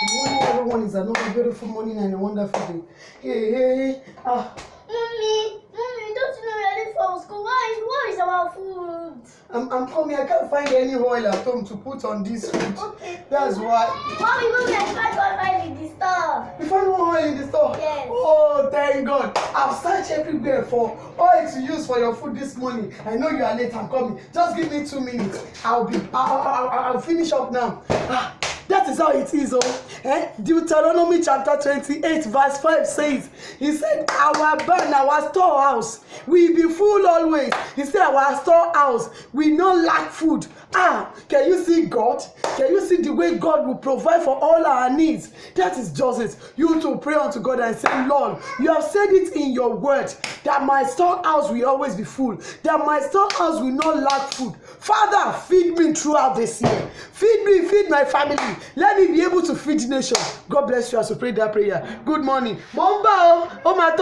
Good morning, everyone. It's another beautiful morning and a wonderful day. Hey. Mommy, don't you know we're ready for school? Why is our food? I'm coming. I can't find any oil at home to put on this food. Okay. That's why. Mommy, I tried to in the store. You found no oil in the store? Yes. Oh, thank God. I've searched everywhere for oil to use for your food this morning. I know you are late. I'm coming. Just give me 2 minutes. I'll finish up now. That is how it is, Deuteronomy chapter 28 verse 5 says, he said, our barn, our storehouse, we be full always. He said, our storehouse, we no lack food. Can you see God? Can you see the way God will provide for all our needs? That is just it. You to pray unto God and say, Lord, you have said it in your word that my storehouse will always be full, that my storehouse will not lack food. Father, feed me throughout this year. Feed me, feed my family. Let me be able to feed the nation. God bless you as you pray that prayer. Good morning. Momba, oh my